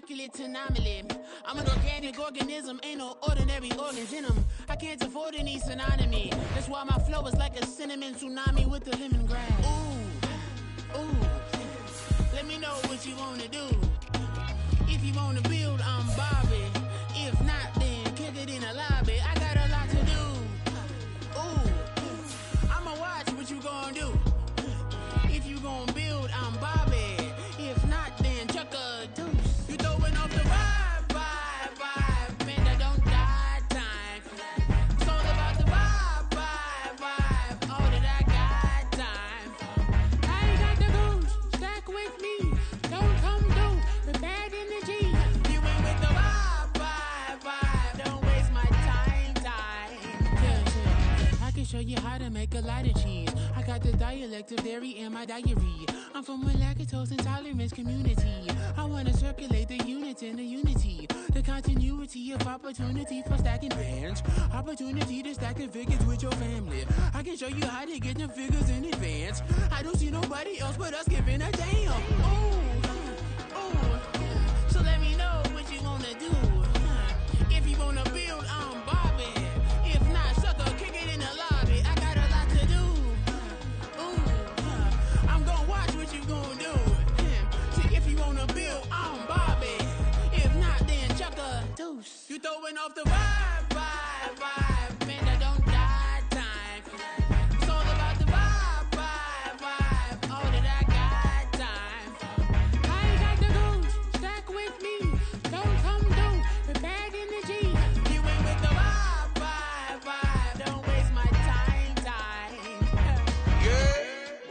immaculate anomaly. I'm an organic organism, ain't no ordinary organs in them. I can't afford any synonymy. That's why my flow is like a cinnamon tsunami with the lemongrass. Ooh, ooh. Let me know what you wanna do. If you wanna build, I'm Bobby. If not, then kick it in the lobby. I got a lot to do. Ooh, I'ma watch what you gonna do. If you gonna build, I'm Bobby. If not, then chuck a deuce. You throwing off the vibe, man, I don't got time. It's all about the vibe, all that I got time. I ain't got the goose, stack with me. Don't come through with bad energy. You ain't with the vibe, don't waste my time. Yeah. I can show you how to make a lot of cheese. I got the dialect of dairy in my diary. I'm from a lactose intolerance community. I wanna circulate the units in the unity. The continuity of opportunity for stacking bands. Opportunity to stack the figures with your family. I can show you how to get the figures in advance. I don't see nobody else but us giving a damn. Ooh. So let me know what you wanna do. If you wanna build, I'm Bobby. If not, sucker, kick it in the lobby. I got a lot to do. I'm gonna watch what you gonna do. See, if you wanna build, I'm Bobby. If not, then chuck a deuce. You throwing off the vibe, man, I don't got time. It's all about the vibe, all that I got time. I ain't got the goose, stack with me. Don't come through with bad energy. You ain't with the vibe, don't waste my time. Yeah,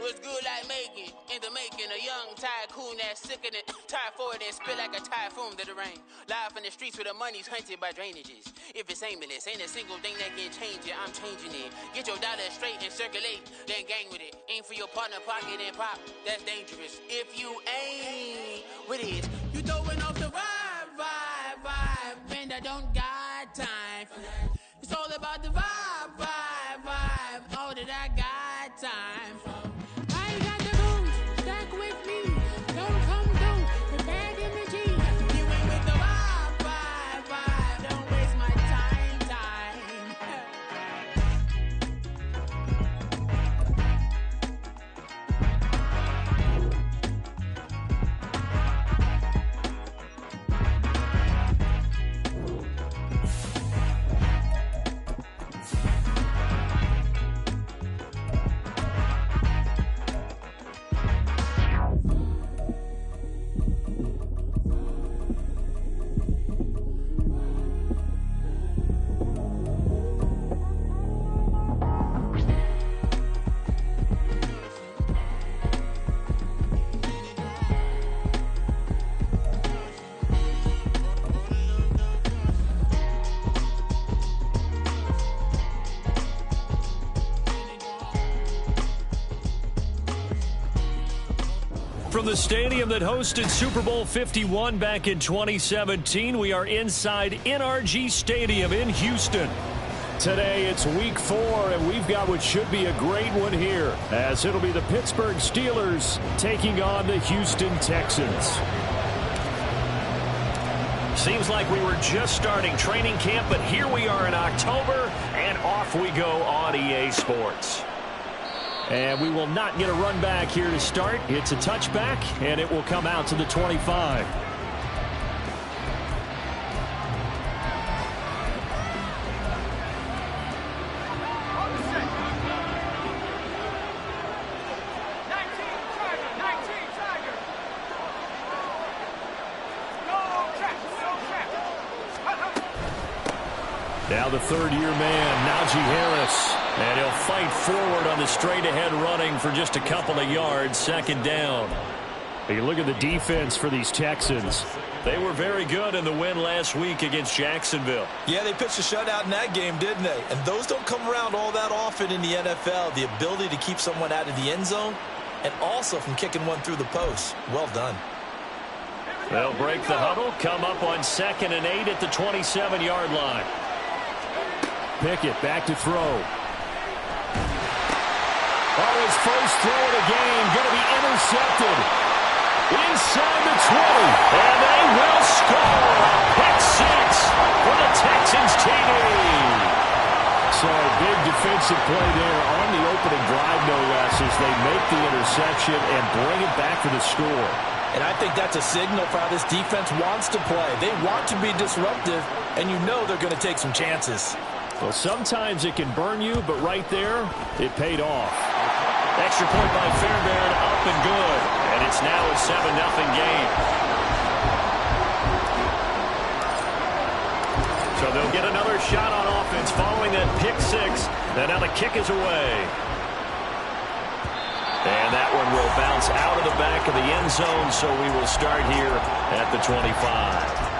what's good like making? In the making, a young tycoon that's sicker than typhoid and spit like a typhoon to the rain. Live in the streets where the money's hunted by drainages. If it's aimless, ain't a single thing that can change it. I'm changing it. Get your dollar straight and circulate, then gang with it. Aim for your partner, pocket and pop. That's dangerous. If you ain't with it, you throwing off the vibe, man, I don't got time for that. It's all about the vibe, all that I got time for. I ain't got the goose, stack with me. Don't come through with bad energy. You ain't with the vibe, don't waste my time. From the stadium that hosted Super Bowl 51 back in 2017, we are inside NRG Stadium in Houston. Today it's week 4, and we've got what should be a great one here, as it'll be the Pittsburgh Steelers taking on the Houston Texans. Seems like we were just starting training camp, but here we are in October, and off we go on EA Sports. And we will not get a run back here to start. It's a touchback, and it will come out to the 25. Now the third-year man, Najee Harris. And he'll fight forward on the straight-ahead running for just a couple of yards, second down. You look at the defense for these Texans. They were very good in the win last week against Jacksonville. Yeah, they pitched a shutout in that game, didn't they? And those don't come around all that often in the NFL. The ability to keep someone out of the end zone and also from kicking one through the post. Well done. They'll break the huddle, come up on 2nd and 8 at the 27-yard line. Pickett back to throw. Oh, his first throw of the game going to be intercepted inside the 20, and they will score. defensive play there on the opening drive, no less, as they make the interception and bring it back for the score. And I think that's a signal for how this defense wants to play. They want to be disruptive, and you know they're going to take some chances. Well, sometimes it can burn you, but right there, it paid off. Extra point by Fairbairn, up and good. And it's now a 7-0 game. So they'll get another shot on offense following that pick six. And now the kick is away. And that one will bounce out of the back of the end zone, so we will start here at the 25.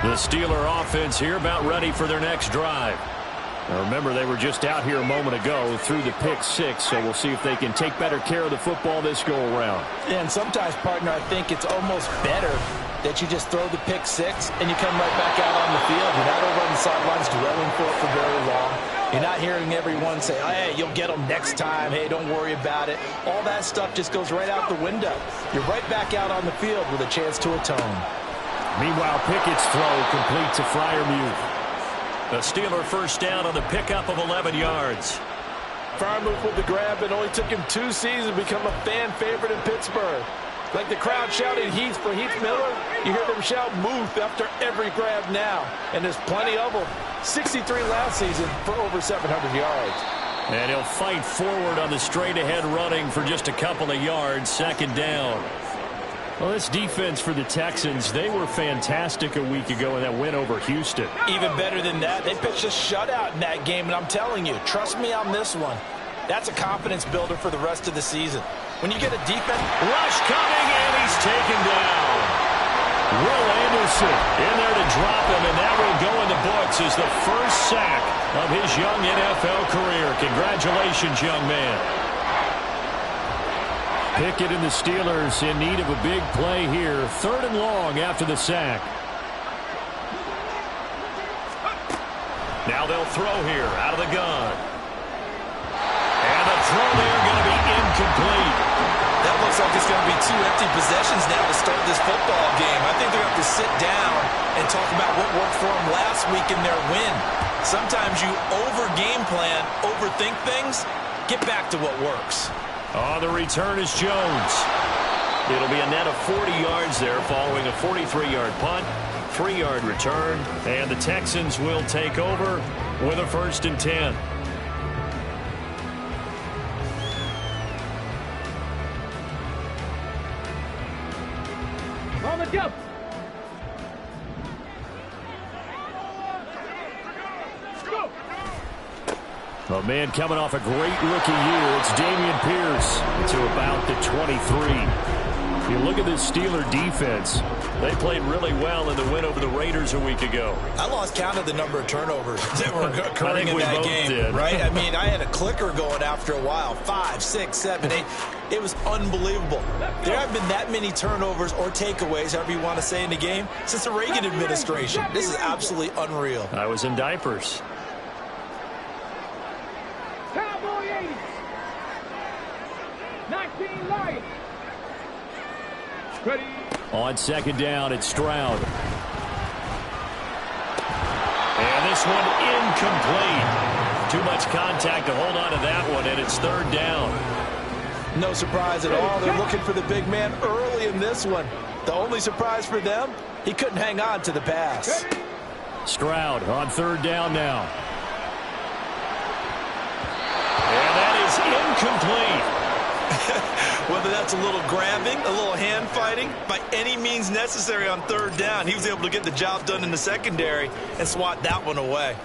The Steeler offense here about ready for their next drive. Now remember, they were just out here a moment ago through the pick six, so we'll see if they can take better care of the football this go-around. And sometimes, partner, I think it's almost better that you just throw the pick six and you come right back out on the field. You're not over on the sidelines dwelling for it for very long. You're not hearing everyone say, hey, you'll get them next time. Hey, don't worry about it. All that stuff just goes right out the window. You're right back out on the field with a chance to atone. Meanwhile, Pickett's throw complete to Freiermuth. The Steeler first down on the pickup of 11 yards. Freiermuth with the grab. It only took him 2 seasons to become a fan favorite in Pittsburgh. Like the crowd shouting Heath for Heath Miller, you hear them shout Muth after every grab now. And there's plenty of them. 63 last season for over 700 yards. And he'll fight forward on the straight-ahead running for just a couple of yards. Second down. Well, this defense for the Texans, they were fantastic a week ago in that win over Houston. Even better than that, they pitched a shutout in that game, and I'm telling you, trust me on this one. That's a confidence builder for the rest of the season. When you get a defense... Rush coming, and he's taken down. Will Anderson in there to drop him, and that will go in the books as the first sack of his young NFL career. Congratulations, young man. Pickett and the Steelers in need of a big play here. 3rd and long after the sack. Now they'll throw here out of the gun. And the throw there going to be incomplete. That looks like it's going to be 2 empty possessions now to start this football game. I think they're going to have to sit down and talk about what worked for them last week in their win. Sometimes you over-game plan, overthink things. Get back to what works. On the return is Jones. It'll be a net of 40 yards there following a 43-yard punt, 3-yard return, and the Texans will take over with a 1st and 10. On the jump. A man coming off a great rookie year. It's Dameon Pierce to about the 23. You look at this Steeler defense. They played really well in the win over the Raiders a week ago. I lost count of the number of turnovers that were occurring in that game. Did. Right? I mean, I had a clicker going after a while. 5, 6, 7, 8. It was unbelievable. There haven't been that many turnovers or takeaways, however you want to say, in the game since the Reagan administration. This is absolutely unreal. I was in diapers. Cowboy 80. 19 Lions. Ready. On 2nd down, it's Stroud. And this one incomplete. Too much contact to hold on to that one, and it's 3rd down. No surprise at all. They're looking for the big man early in this one. The only surprise for them, he couldn't hang on to the pass. Stroud on 3rd down now. And that is incomplete. Whether that's a little grabbing, a little hand fighting, by any means necessary on 3rd down, he was able to get the job done in the secondary and swat that one away.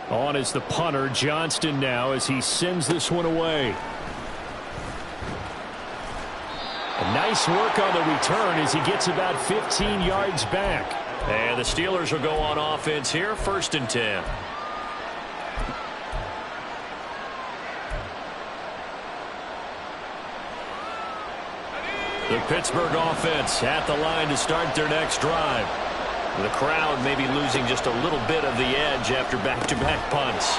On is the punter, Johnston, now as he sends this one away. A nice work on the return as he gets about 15 yards back. And the Steelers will go on offense here, 1st and 10. The Pittsburgh offense at the line to start their next drive. The crowd maybe losing just a little bit of the edge after back-to-back punts.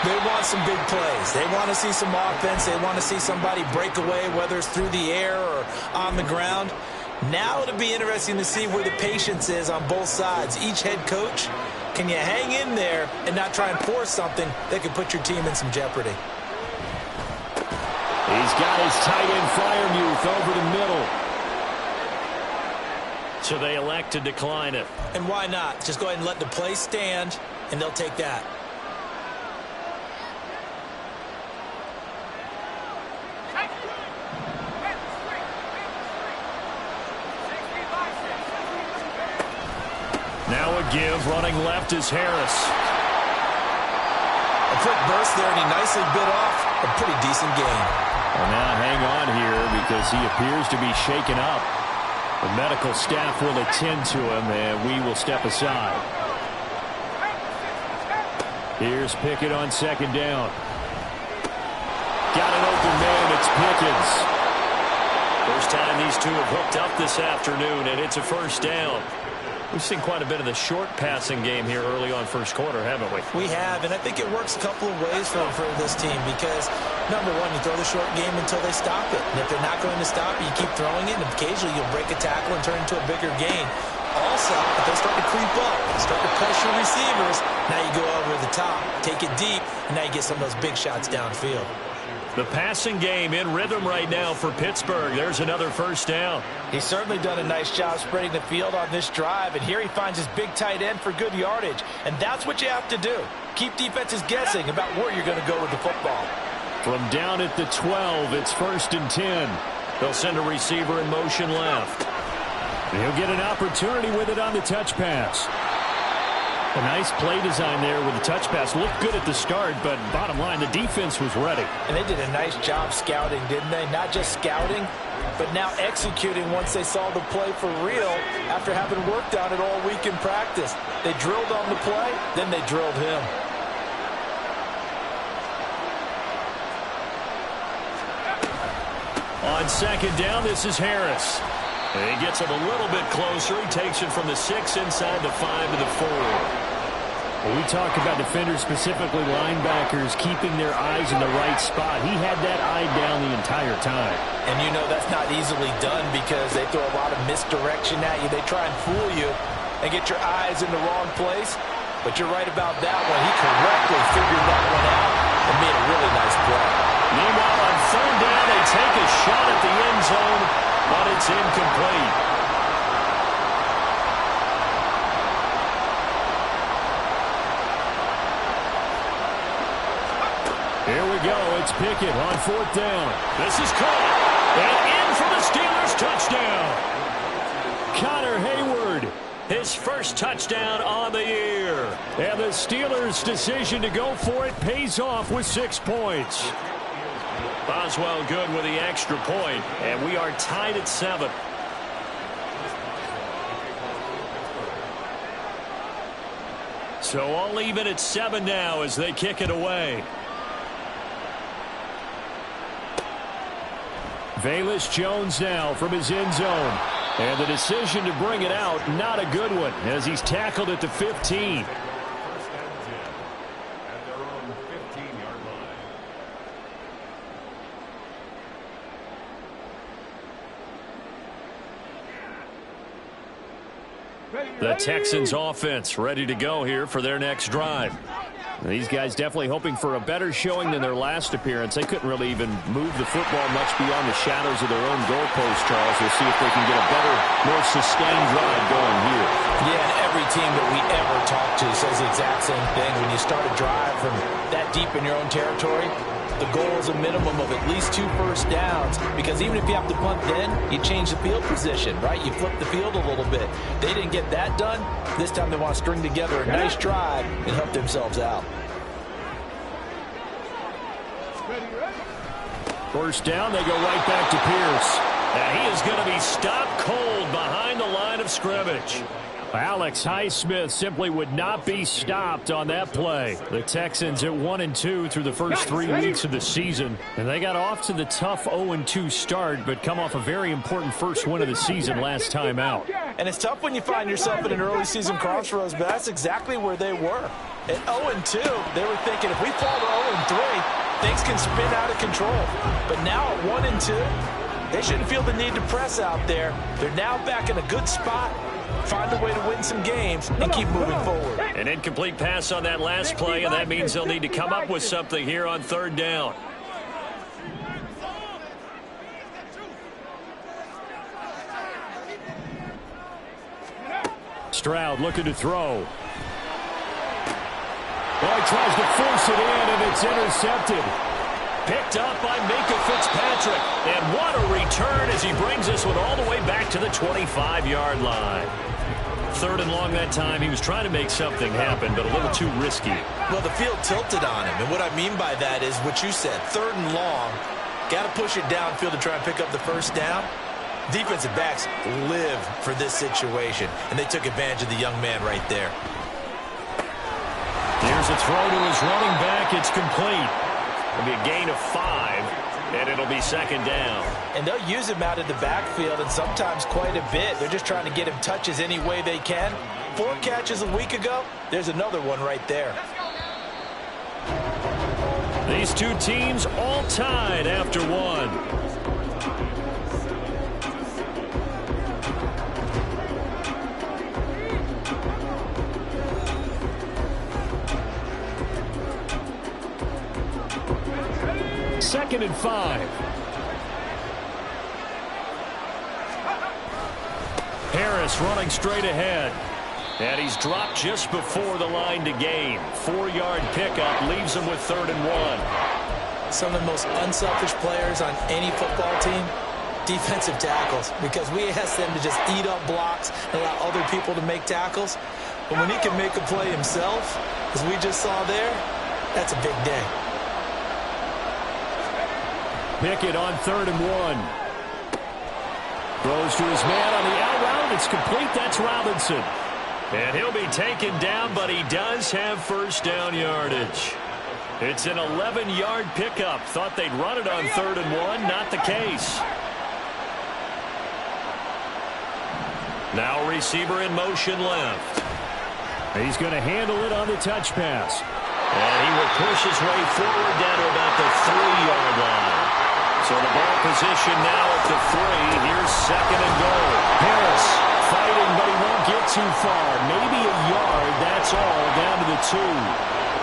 They want some big plays. They want to see some offense. They want to see somebody break away, whether it's through the air or on the ground. Now it'll be interesting to see where the patience is on both sides. Each head coach, can you hang in there and not try and force something that could put your team in some jeopardy? He's got his tight end Fryermuth over the middle. So they elect to decline it. And why not? Just go ahead and let the play stand, and they'll take that. Now a give, running left is Harris. A quick burst there, and he nicely bit off a pretty decent gain. Well, now hang on here because he appears to be shaken up. The medical staff will attend to him, and we will step aside. Here's Pickett on second down. Got an open man, it's Pickens. First time these two have hooked up this afternoon, and it's a first down. We've seen quite a bit of the short passing game here early on first quarter, haven't we? We have, and I think it works a couple of ways for this team because, number one, you throw the short game until they stop it. And if they're not going to stop it, you keep throwing it, and occasionally you'll break a tackle and turn it into a bigger gain. Also, if they start to creep up, start to pressure receivers, now you go over the top, take it deep, and now you get some of those big shots downfield. The passing game in rhythm right now for Pittsburgh. There's another first down. He's certainly done a nice job spreading the field on this drive, and here he finds his big tight end for good yardage. And that's what you have to do. Keep defenses guessing about where you're going to go with the football. From down at the 12, it's 1st and 10. They'll send a receiver in motion left. And he'll get an opportunity with it on the touch pass. A nice play design there with the touch pass. Looked good at the start, but bottom line, the defense was ready. And they did a nice job scouting, didn't they? Not just scouting, but now executing once they saw the play for real after having worked on it all week in practice. They drilled on the play, then they drilled him. On second down, this is Harris. He gets him a little bit closer. He takes it from the 6 inside the 5 to the 4. When we talk about defenders, specifically linebackers, keeping their eyes in the right spot, he had that eye down the entire time. And you know that's not easily done because they throw a lot of misdirection at you. They try and fool you and get your eyes in the wrong place. But you're right about that one. He correctly figured that one out and made a really nice play. Meanwhile, on third down, they take a shot at the end zone, but it's incomplete. Here we go. It's Pickett on 4th down. This is caught. And in for the Steelers touchdown. Connor Hayward, his first touchdown on the year. And the Steelers' decision to go for it pays off with 6 points. Boswell good with the extra point, and we are tied at 7. So all even at 7 now as they kick it away. Velus Jones now from his end zone. And the decision to bring it out, not a good one, as he's tackled at the 15. The Texans offense ready to go here for their next drive. These guys definitely hoping for a better showing than their last appearance. They couldn't really even move the football much beyond the shadows of their own goalpost, Charles. We'll see if they can get a better, more sustained drive going here. Yeah, and every team that we ever talk to says the exact same thing. When you start a drive from that deep in your own territory, the goal is a minimum of at least 2 first downs, because even if you have to punt then, you change the field position, right? You flip the field a little bit. They didn't get that done. This time they want to string together a nice drive and help themselves out. First down, they go right back to Pierce. And he is going to be stopped cold behind the line of scrimmage. Alex Highsmith simply would not be stopped on that play. The Texans at 1-2 through the first 3 weeks of the season. And they got off to the tough 0-2 start, but come off a very important first win of the season last time out. And it's tough when you find yourself in an early season crossroads, but that's exactly where they were. At 0-2, they were thinking, if we fall to 0-3, things can spin out of control. But now at 1-2, they shouldn't feel the need to press out there. They're now back in a good spot, find a way to win some games, and keep moving forward. An incomplete pass on that last play, and that means they'll need to come up with something here on third down. Stroud looking to throw. Well, he tries to force it in, and it's intercepted. Picked up by Minka Fitzpatrick. And what a return as he brings this one all the way back to the 25-yard line. Third and long that time. He was trying to make something happen, but a little too risky. Well, the field tilted on him, and what I mean by that is what you said. Third and long, got to push it downfield to try and pick up the first down. Defensive backs live for this situation, and they took advantage of the young man right there. Here's a throw to his running back. It's complete. It'll be a gain of 5, and it'll be second down. And they'll use him out of the backfield, and sometimes quite a bit. They're just trying to get him touches any way they can. 4 catches a week ago. There's another one right there. These two teams all tied after one. Second and 5. Harris running straight ahead. And he's dropped just before the line to gain. 4-yard pickup leaves him with third and 1. Some of the most unselfish players on any football team, defensive tackles, because we ask them to just eat up blocks and allow other people to make tackles. But when he can make a play himself, as we just saw there, that's a big day. Pickett on third and 1. Throws to his man on the out route. It's complete. That's Robinson. And he'll be taken down, but he does have first down yardage. It's an 11-yard pickup. Thought they'd run it on third and 1. Not the case. Now receiver in motion left. He's going to handle it on the touch pass. And he will push his way forward down to about the 3-yard line. So the ball position now at the 3. Here's second and goal. Harris fighting, but he won't get too far. Maybe a yard, that's all, down to the 2.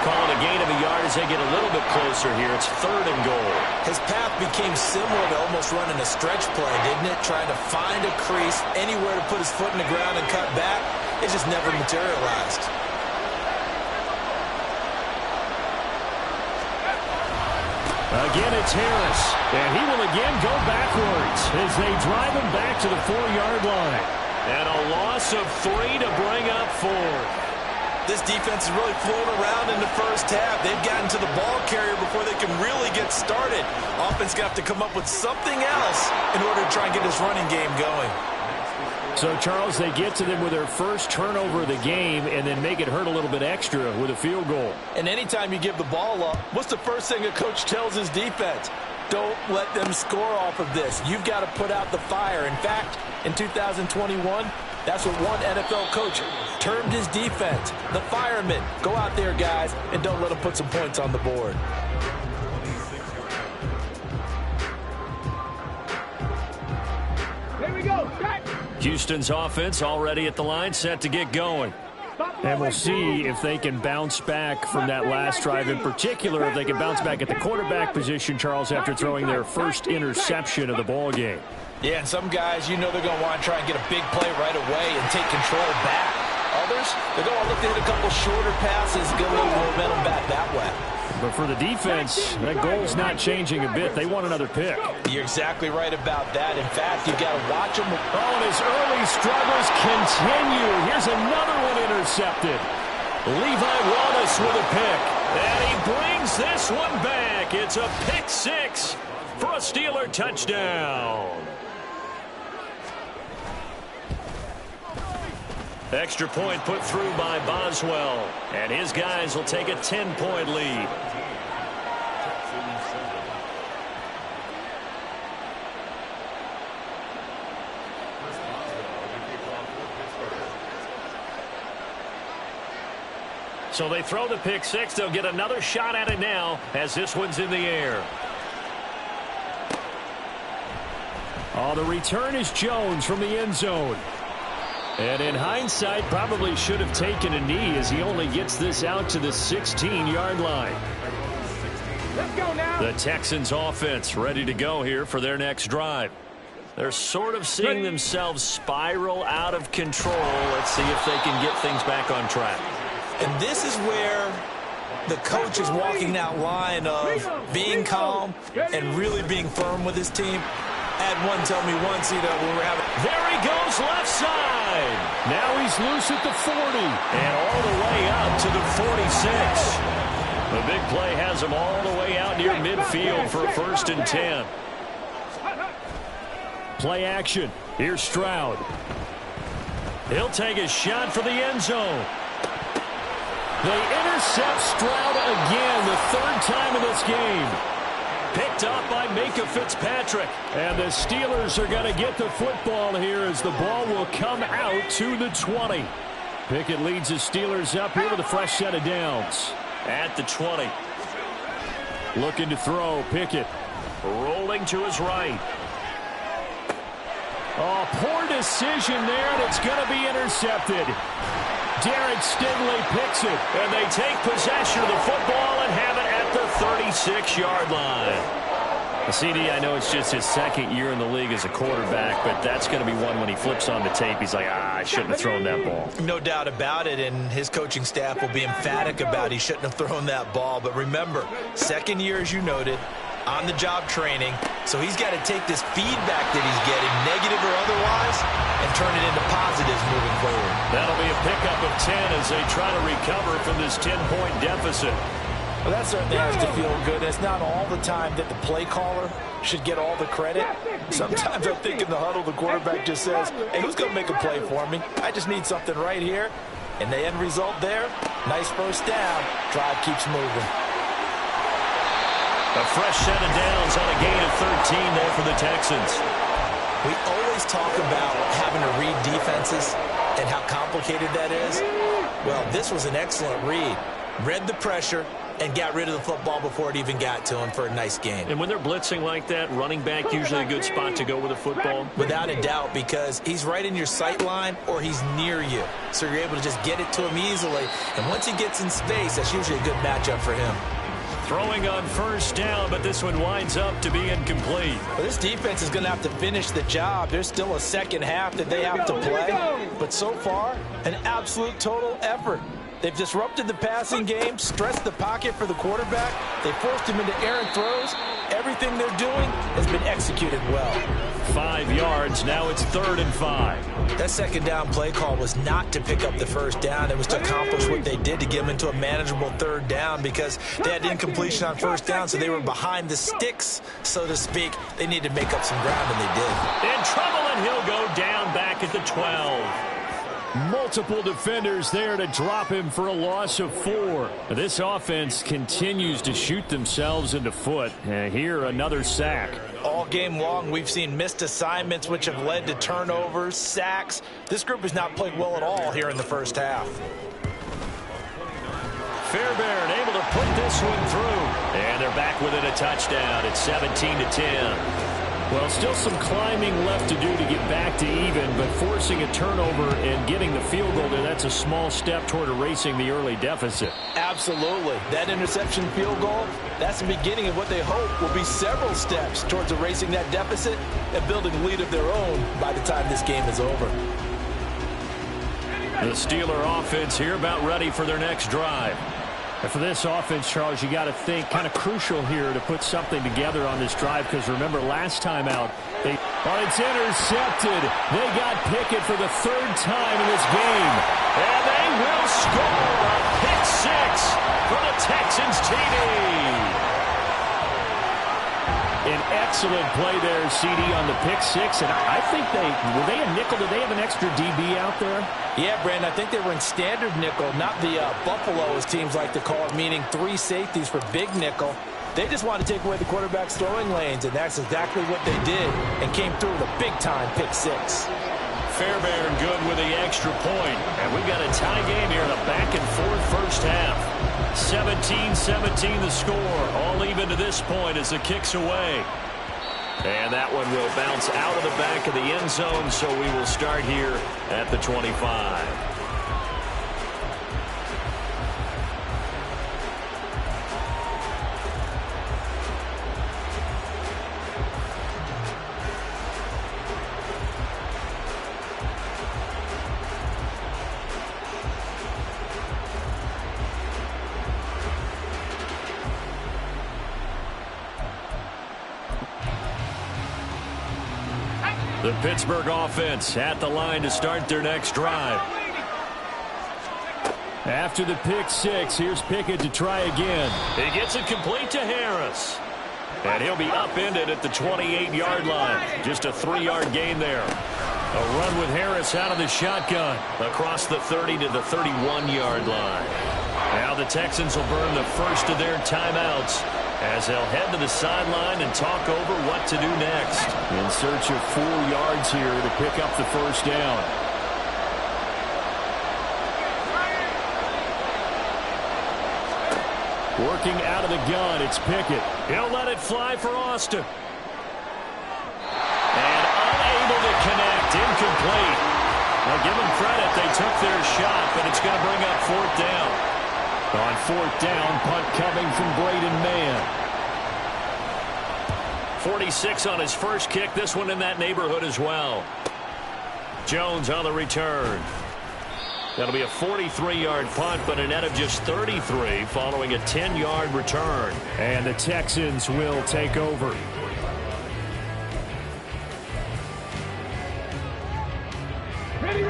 Call it a gain of a yard as they get a little bit closer here. It's third and goal. His path became similar to almost running a stretch play, didn't it? Trying to find a crease, anywhere to put his foot in the ground and cut back. It just never materialized. Again, it's Harris, and he will again go backwards as they drive him back to the 4-yard line. And a loss of 3 to bring up 4. This defense is really flown around in the first half. They've gotten to the ball carrier before they can really get started. Offense got to come up with something else in order to try and get this running game going. So, Charles, they get to them with their first turnover of the game and then make it hurt a little bit extra with a field goal. And anytime you give the ball up, what's the first thing a coach tells his defense? Don't let them score off of this. You've got to put out the fire. In fact, in 2021, that's what one NFL coach termed his defense. The firemen. Go out there, guys, and don't let them put some points on the board. Here we go. Houston's offense already at the line, set to get going. And we'll see if they can bounce back from that last drive, in particular if they can bounce back at the quarterback position, Charles, after throwing their first interception of the ball game. Yeah, and some guys, you know they're going to want to try and get a big play right away and take control back. Others, they're going to look to hit a couple shorter passes, get a little momentum back that way. But for the defense, that goal's not changing a bit. They want another pick. You're exactly right about that. In fact, you've got to watch them. Oh, and his early struggles continue. Here's another one intercepted. Levi Wallace with a pick. And he brings this one back. It's a pick 6 for a Steeler touchdown. Extra point put through by Boswell. And his guys will take a 10-point lead. So they throw the pick six. They'll get another shot at it now as this one's in the air. Oh, the return is Jones from the end zone. And in hindsight, probably should have taken a knee as he only gets this out to the 16-yard line. Let's go now. The Texans offense ready to go here for their next drive. They're sort of seeing themselves spiral out of control. Let's see if they can get things back on track. And this is where the coach is walking that line of being calm and really being firm with his team. Had one tell me once, when we were having... There he goes left side. Now he's loose at the 40. And all the way out to the 46. The big play has him all the way out near midfield for a 1st and 10. Play action. Here's Stroud. He'll take a shot for the end zone. They intercept Stroud again, the 3rd time in this game. Picked up by Minka Fitzpatrick. And the Steelers are going to get the football here as the ball will come out to the 20. Pickett leads the Steelers up here with a fresh set of downs. At the 20. Looking to throw. Pickett rolling to his right. Oh, poor decision there, and it's going to be intercepted. Derek Stingley picks it, and they take possession of the football and have it at the 36-yard line. CD, I know it's just his 2nd year in the league as a quarterback, but that's going to be one when he flips on the tape. He's like, I shouldn't have thrown that ball. No doubt about it, and his coaching staff will be emphatic about he shouldn't have thrown that ball. But remember, 2nd year, as you noted, on-the-job training, so he's got to take this feedback that he's getting, negative or otherwise, and turn it into positives moving forward. That'll be a pickup of 10 as they try to recover from this 10-point deficit. Well, that certainly has to feel good. It's not all the time that the play caller should get all the credit. Sometimes I think in the huddle, the quarterback just says, hey, who's going to make a play for me? I just need something right here. And the end result there, nice 1st down. Drive keeps moving. A fresh set of downs on a gain of 13 there for the Texans. We always talk about having to read defenses and how complicated that is. Well, this was an excellent read. Read the pressure and got rid of the football before it even got to him for a nice gain. And when they're blitzing like that, running back usually a good spot to go with a football? Without a doubt, because he's right in your sight line or he's near you. So you're able to just get it to him easily. And once he gets in space, that's usually a good matchup for him. Throwing on 1st down, but this one winds up to be incomplete. Well, this defense is going to have to finish the job. There's still a 2nd half that they have to play. But so far, an absolute total effort. They've disrupted the passing game, stressed the pocket for the quarterback. They forced him into errant throws. Everything they're doing has been executed well. 5 yards. Now it's 3rd and 5. That 2nd down play call was not to pick up the 1st down. It was to accomplish what they did to get them into a manageable 3rd down because they had incompletion on 1st down, so they were behind the sticks, so to speak. They needed to make up some ground, and they did. In trouble, and he'll go down back at the 12. Multiple defenders there to drop him for a loss of 4. This offense continues to shoot themselves in the foot. Here, another sack. All game long, we've seen missed assignments, which have led to turnovers, sacks. This group has not played well at all here in the 1st half. Fairbairn able to put this one through. And they're back within a touchdown. It's 17-10. Well, still some climbing left to do to get back to even, but forcing a turnover and getting the field goal there, that's a small step toward erasing the early deficit. Absolutely. That interception field goal, that's the beginning of what they hope will be several steps towards erasing that deficit and building a lead of their own by the time this game is over. The Steeler offense here about ready for their next drive. And for this offense, Charles, you got to think kind of crucial here to put something together on this drive because remember last time out, it's intercepted. They got Pickett for the 3rd time in this game. And they will score a pick 6 for the Texans TD. An excellent play there, CD, on the pick 6. And I think were they a nickel? Did they have an extra DB out there? Yeah, Brandon, I think they were in standard nickel, not the Buffalo, as teams like to call it, meaning 3 safeties for big nickel. They just want to take away the quarterback's throwing lanes, and that's exactly what they did and came through with a big-time pick 6. Fairbairn good with the extra point. And we've got a tie game here in a back-and-forth first half. 17-17 the score. All even to this point as the kick's away. And that one will bounce out of the back of the end zone, so we will start here at the 25. The Pittsburgh offense at the line to start their next drive. After the pick six, here's Pickett to try again. He gets it complete to Harris. And he'll be upended at the 28-yard line. Just a 3-yard gain there. A run with Harris out of the shotgun. Across the 30 to the 31-yard line. Now the Texans will burn the first of their timeouts as they'll head to the sideline and talk over what to do next. In search of 4 yards here to pick up the first down. Working out of the gun, it's Pickett. He'll let it fly for Austin. And unable to connect, incomplete. Well, give them credit, they took their shot, but it's going to bring up 4th down. On 4th down, punt coming from Braden Mann. 46 on his first kick, this one in that neighborhood as well. Jones on the return. That'll be a 43-yard punt, but a net of just 33 following a 10-yard return. And the Texans will take over. Ready.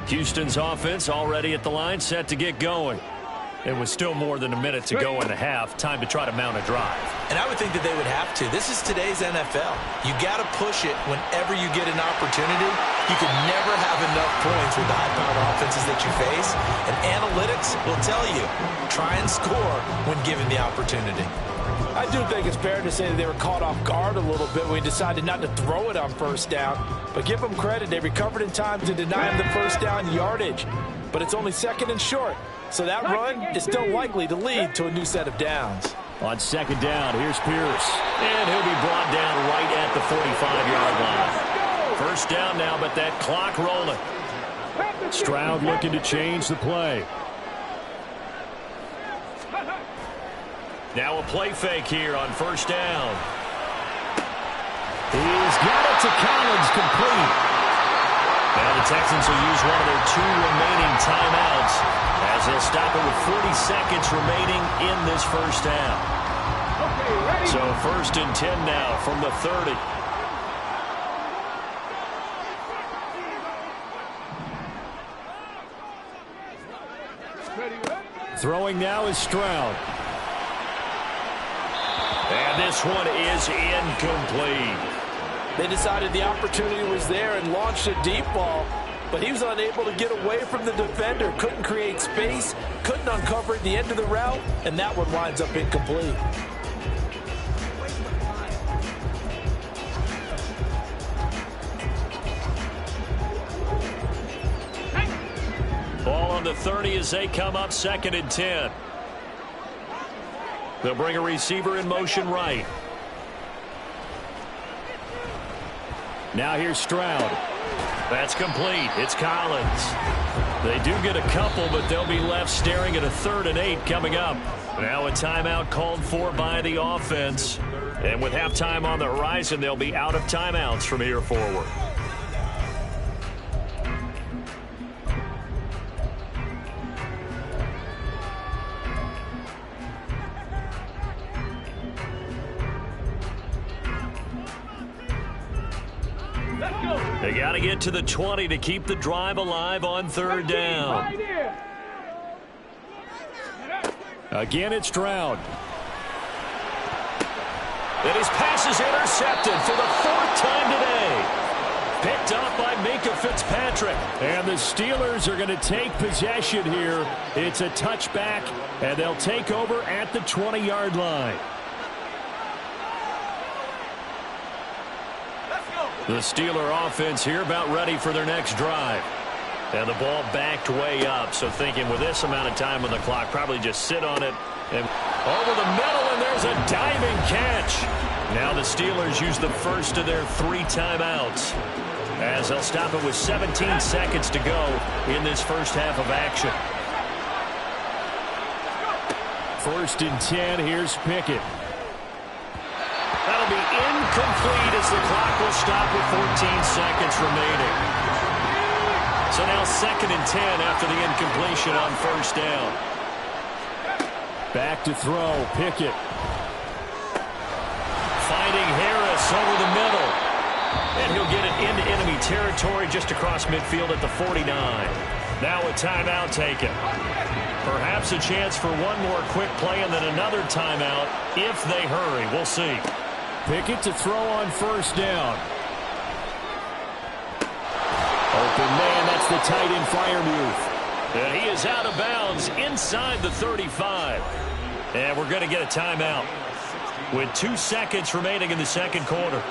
Houston's offense already at the line, set to get going. It was still more than a minute to go in the half. Time to try to mount a drive. And I would think that they would have to. This is today's NFL. You got to push it whenever you get an opportunity. You can never have enough points with the high-powered offenses that you face. And analytics will tell you, try and score when given the opportunity. I do think it's fair to say that they were caught off guard a little bit when we decided not to throw it on first down. But give them credit. They recovered in time to deny them the first down yardage. But it's only 2nd and short. So that run is still likely to lead to a new set of downs. On 2nd down, here's Pierce. And he'll be brought down right at the 45-yard line. First down now, but that clock rolling. Stroud looking to change the play. Now a play fake here on first down. He's got it to Collins, complete. Now the Texans will use one of their 2 remaining timeouts as they'll stop it with 40 seconds remaining in this first half. So 1st and 10 now from the 30. Throwing now is Stroud. And this one is incomplete. They decided the opportunity was there and launched a deep ball, but he was unable to get away from the defender, couldn't create space, couldn't uncover at the end of the route, and that one winds up incomplete. Ball on the 30 as they come up 2nd and 10. They'll bring a receiver in motion right. Now here's Stroud. That's complete. It's Collins. They do get a couple, but they'll be left staring at a 3rd and 8 coming up. Now a timeout called for by the offense. And with halftime on the horizon, they'll be out of timeouts from here forward. They got to get to the 20 to keep the drive alive on 3rd down. Again, it's Stroud. And his pass is intercepted for the 4th time today. Picked up by Minkah Fitzpatrick. And the Steelers are going to take possession here. It's a touchback, and they'll take over at the 20-yard line. The Steeler offense here about ready for their next drive. And the ball backed way up, so thinking with this amount of time on the clock, probably just sit on it and over the middle, and there's a diving catch. Now the Steelers use the first of their 3 timeouts, as they'll stop it with 17 seconds to go in this first half of action. 1st and 10, here's Pickett. That'll be incomplete as the clock will stop with 14 seconds remaining. So now 2nd and 10 after the incompletion on 1st down. Back to throw, Pickett. Finding Harris over the middle. And he'll get it into enemy territory just across midfield at the 49. Now a timeout taken. Perhaps a chance for one more quick play and then another timeout if they hurry. We'll see. Pickett to throw on 1st down. Open man, that's the tight end Freiermuth. And he is out of bounds inside the 35. And we're going to get a timeout with 2 seconds remaining in the 2nd quarter.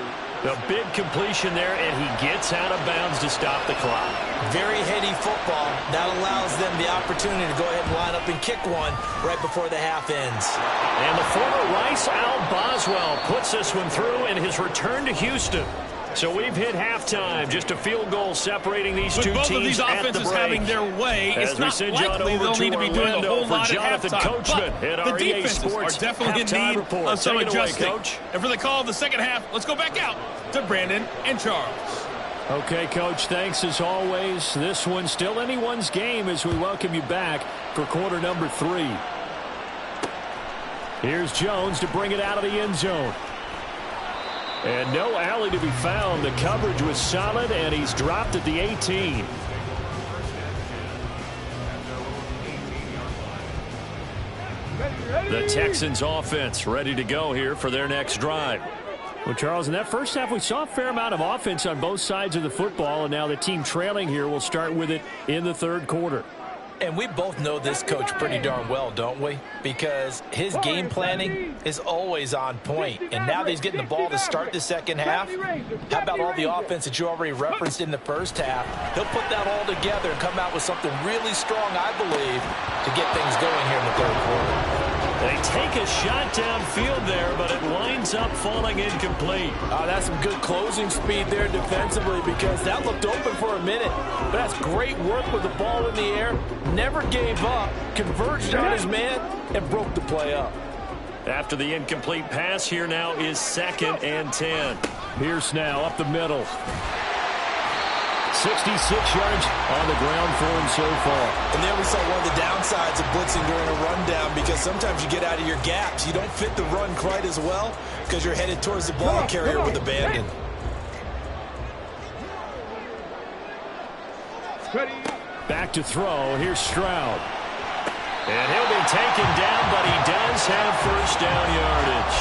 The big completion there, and he gets out of bounds to stop the clock. Very heady football. That allows them the opportunity to go ahead and line up and kick one right before the half ends. And the former Rice Al Boswell puts this one through in his return to Houston. So we've hit halftime. Just a field goal separating these two teams. With both of these offenses having their way, it's not likely they'll need to be doing a whole lot at halftime. But the defenses are definitely in need of some adjusting. And for the call of the 2nd half, let's go back out to Brandon and Charles. Okay, Coach, thanks as always. This one's still anyone's game as we welcome you back for quarter number 3. Here's Jones to bring it out of the end zone. And no alley to be found. The coverage was solid, and he's dropped at the 18. The Texans offense ready to go here for their next drive. Well, Charles, in that first half, we saw a fair amount of offense on both sides of the football, and now the team trailing here will start with it in the 3rd quarter. And we both know this coach pretty darn well, don't we? Because his game planning is always on point. And now that he's getting the ball to start the 2nd half, how about all the offense that you already referenced in the 1st half? He'll put that all together and come out with something really strong, I believe, to get things going here in the 3rd quarter. They take a shot downfield there, but it winds up falling incomplete. That's some good closing speed there defensively, because that looked open for a minute. But that's great work with the ball in the air. Never gave up, converged on his man, and broke the play up. After the incomplete pass, here now is 2nd and 10. Pierce now up the middle. 66 yards on the ground for him so far. And there we saw one of the downsides of blitzing during a rundown, because sometimes you get out of your gaps. You don't fit the run quite as well because you're headed towards the ball carrier with abandon. Back to throw. Here's Stroud. And he'll be taken down, but he does have 1st down yardage.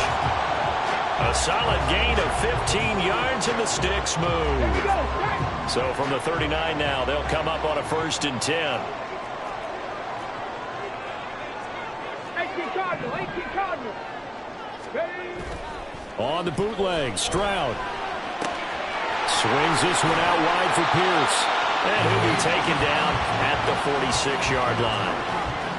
A solid gain of 15 yards, and the sticks move. So from the 39 now, they'll come up on a 1st and 10. 18 Cardinal. On the bootleg, Stroud. Swings this one out wide for Pierce. And he'll be taken down at the 46-yard line.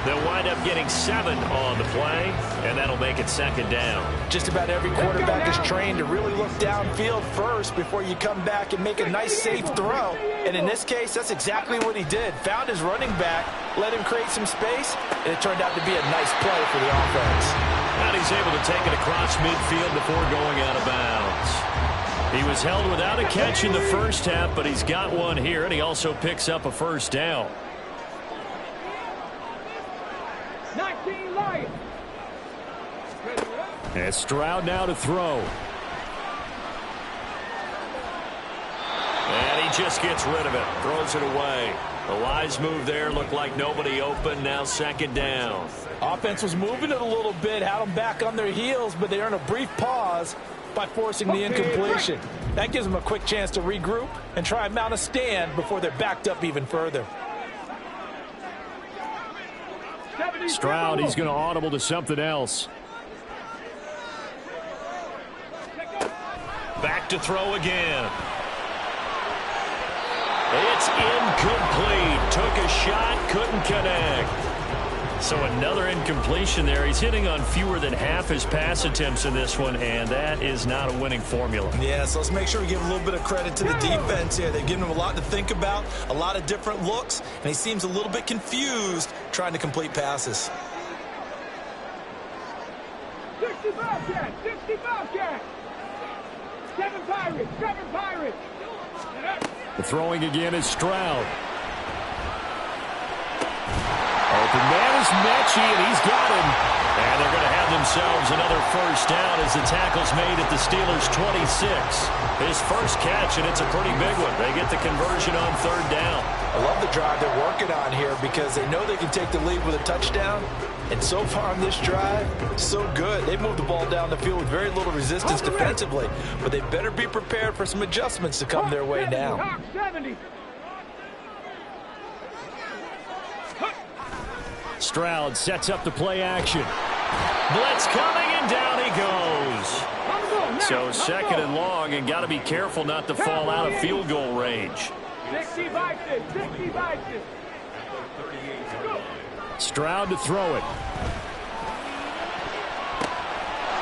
They'll wind up getting 7 on the play, and that'll make it 2nd down. Just about every quarterback is trained to really look downfield first before you come back and make a nice, safe throw. And in this case, that's exactly what he did. Found his running back, let him create some space, and it turned out to be a nice play for the offense. And he's able to take it across midfield before going out of bounds. He was held without a catch in the 1st half, but he's got one here, and he also picks up a 1st down. 19 Lions. And Stroud now to throw. And he just gets rid of it, throws it away. A wise move there, looked like nobody open, now 2nd down. Offense was moving it a little bit, had them back on their heels, but they earned a brief pause by forcing the incompletion. That gives them a quick chance to regroup and try and mount a stand before they're backed up even further. Stroud, he's going to audible to something else. Back to throw again. It's incomplete. Took a shot, couldn't connect. So another incompletion there. He's hitting on fewer than half his pass attempts in this one, and that is not a winning formula. Yeah, so let's make sure we give a little bit of credit to the defense here. They've given him a lot to think about, a lot of different looks, and he seems a little bit confused trying to complete passes. 60 Bobcats, 60 Bobcats. 7 Pirates, 7 Pirates. The throwing again is Stroud. Open man is Mechie, and he's got him. And they're going to have themselves another first down as the tackle's made at the Steelers' 26. His first catch, and it's a pretty big one. They get the conversion on third down. I love the drive they're working on here because they know they can take the lead with a touchdown. And so far on this drive, so good. They've moved the ball down the field with very little resistance defensively. But they better be prepared for some adjustments to come their way now. 70. Stroud sets up the play action. Blitz coming, and down he goes. So second and long, and got to be careful not to fall out of field goal range. 60 Vikings, 60 Vikings. Stroud to throw it.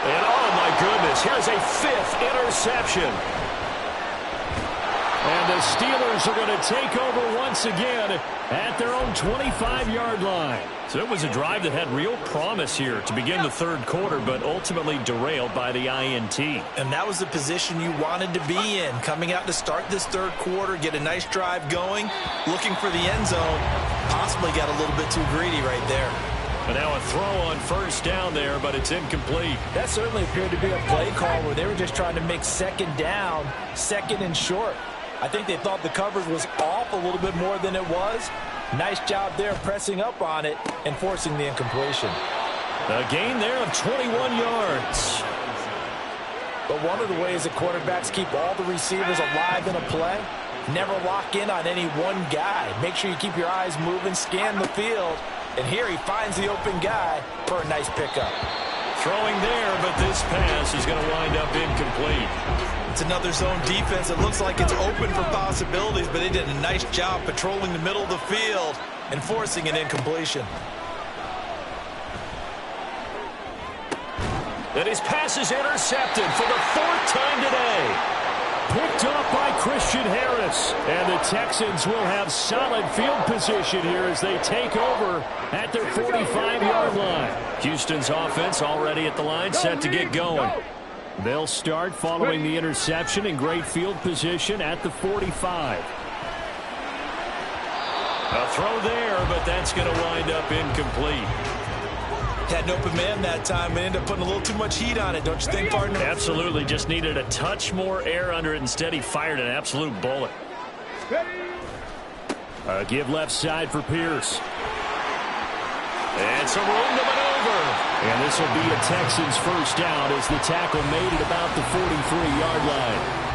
And oh my goodness, here's a 5th interception. And the Steelers are going to take over once again at their own 25-yard line. So it was a drive that had real promise here to begin the third quarter, but ultimately derailed by the INT. And that was the position you wanted to be in, coming out to start this third quarter, get a nice drive going, looking for the end zone, possibly got a little bit too greedy right there. And now a throw on first down there, but it's incomplete. That certainly appeared to be a play call where they were just trying to make second down, second and short. I think they thought the coverage was off a little bit more than it was. Nice job there pressing up on it and forcing the incompletion. A gain there of 21 yards. But one of the ways that quarterbacks keep all the receivers alive in a play, never lock in on any one guy. Make sure you keep your eyes moving, scan the field. And here he finds the open guy for a nice pickup. Throwing there, but this pass is going to wind up incomplete. It's another zone defense. It looks like it's open for possibilities, but they did a nice job patrolling the middle of the field and forcing an incompletion. And his pass is intercepted for the 4th time today. Picked up by Christian Harris. And the Texans will have solid field position here as they take over at their 45-yard line. Houston's offense already at the line, set to get going. They'll start following the interception in great field position at the 45. A throw there, but that's going to wind up incomplete. Had an open man that time and ended up putting a little too much heat on it, don't you think, partner? Absolutely. Just needed a touch more air under it. Instead, he fired an absolute bullet. Give left side for Pierce. And some room to maneuver. And this will be a Texans first down as the tackle made it about the 43-yard line.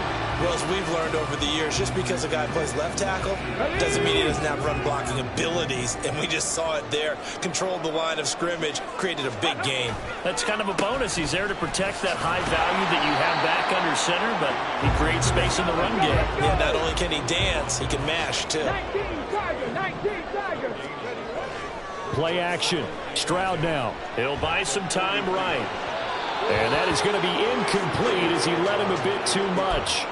Well, as we've learned over the years, just because a guy plays left tackle doesn't mean he doesn't have run blocking abilities. And we just saw it there. Controlled the line of scrimmage, created a big game. That's kind of a bonus. He's there to protect that high value that you have back under center, but he creates space in the run game. Yeah, not only can he dance, he can mash, too. 19 Tigers. Play action. Stroud now. He'll buy some time right. And that is going to be incomplete as he let him a bit too much.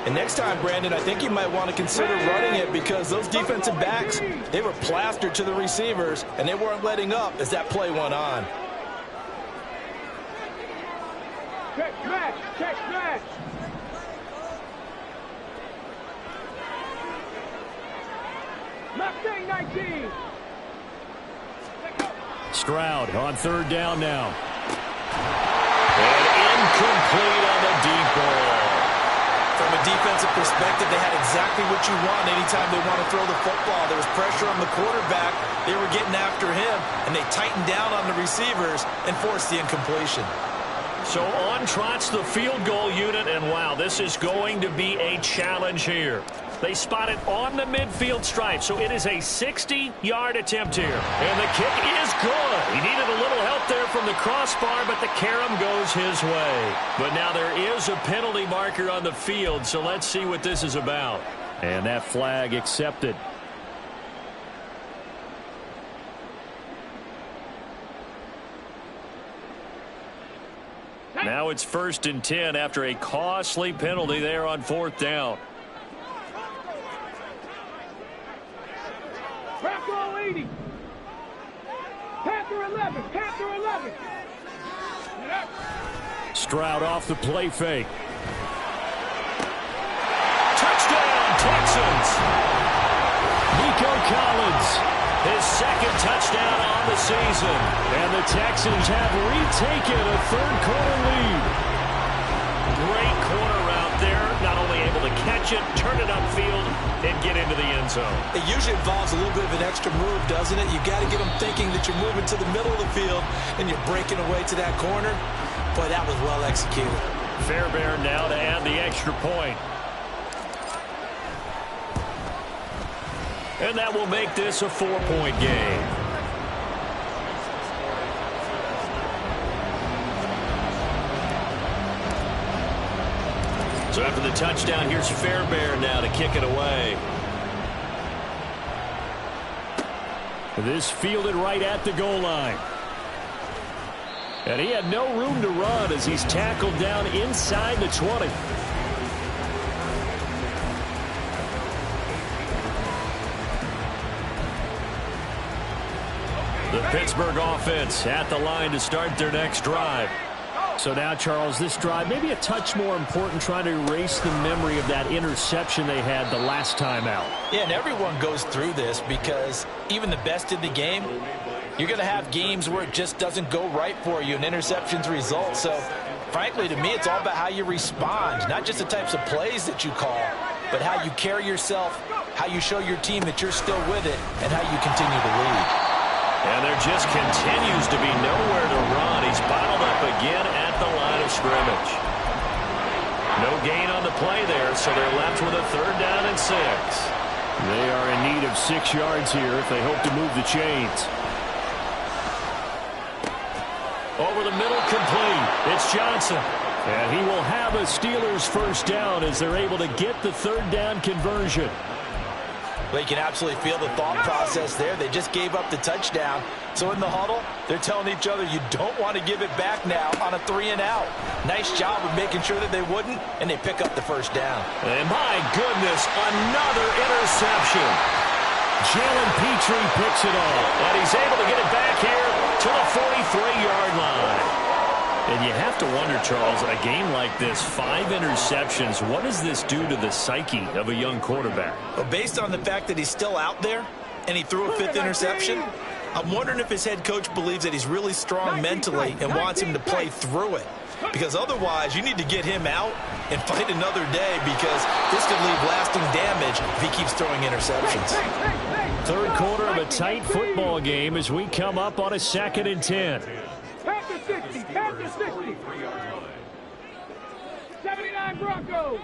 And next time, Brandon, I think you might want to consider running it because those defensive backs, they were plastered to the receivers, and they weren't letting up as that play went on. Check match. Check match. Mustang 19. Stroud on third down now. And incomplete on the deep ball. From a defensive perspective, they had exactly what you want anytime they want to throw the football. There was pressure on the quarterback. They were getting after him, and they tightened down on the receivers and forced the incompletion. So on trots the field goal unit, and wow, this is going to be a challenge here. They spot it on the midfield stripe, so it is a 60-yard attempt here. And the kick is good. He needed a little help there from the crossbar, but the carom goes his way. But now there is a penalty marker on the field, so let's see what this is about. And that flag accepted. Now it's 1st and 10 after a costly penalty there on 4th down. Panther 80. Panther 11. Panther 11. Stroud off the play fake. Touchdown, Texans. Nico Collins, his 2nd touchdown on the season. And the Texans have retaken a 3rd-quarter lead. Great corner route there. Not only able to catch it, turn it upfield, and get into the end zone. It usually involves a little bit of an extra move, doesn't it? You've got to get them thinking that you're moving to the middle of the field and you're breaking away to that corner. Boy, that was well executed. Fairbairn now to add the extra point. And that will make this a 4-point game. So after the touchdown, here's Fairbairn now to kick it away. This fielded right at the goal line. And he had no room to run as he's tackled down inside the 20. The Pittsburgh offense at the line to start their next drive. So now, Charles, this drive maybe a touch more important, trying to erase the memory of that interception they had the last time out. Yeah, and everyone goes through this because even the best in the game, you're going to have games where it just doesn't go right for you and interceptions result. So, frankly, to me, it's all about how you respond, not just the types of plays that you call, but how you carry yourself, how you show your team that you're still with it, and how you continue to lead. And there just continues to be nowhere to run. He's bottled up again at the line of scrimmage. No gain on the play there, so they're left with a 3rd down and 6. They are in need of 6 yards here if they hope to move the chains. Over the middle, complete. It's Johnson. And he will have a Steelers 1st down as they're able to get the 3rd down conversion. Well, you can absolutely feel the thought process there. They just gave up the touchdown. So in the huddle, they're telling each other, you don't want to give it back now on a 3-and-out. Nice job of making sure that they wouldn't, and they pick up the 1st down. And my goodness, another interception. Jalen Petrie picks it off, and he's able to get it back here to the 43-yard line. And you have to wonder, Charles, a game like this, 5 interceptions, what does this do to the psyche of a young quarterback? Well, based on the fact that he's still out there and he threw a 5th interception, I'm wondering if his head coach believes that he's really strong mentally and wants him to play through it. Because otherwise, you need to get him out and fight another day, because this could leave lasting damage if he keeps throwing interceptions. 3rd quarter of a tight football game as we come up on a 2nd and 10. Panther 60. Panther 60. 79 Broncos.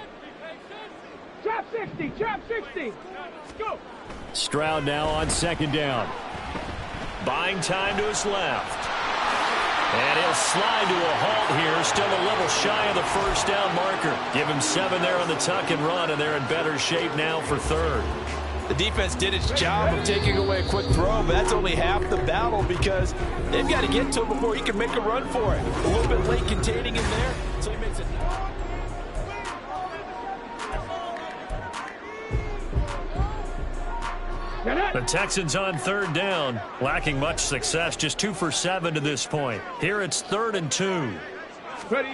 Drop 60. Drop 60. Go. Stroud now on 2nd down. Buying time to his left. And he'll slide to a halt here. Still a little shy of the 1st down marker. Give him 7 there on the tuck and run, and they're in better shape now for 3rd. The defense did its job of taking away a quick throw, but that's only half the battle, because they've got to get to him before he can make a run for it. A little bit late containing him there, so he makes it. The Texans on 3rd down, lacking much success, just 2 for 7 to this point. Here it's 3rd and 2. Ready.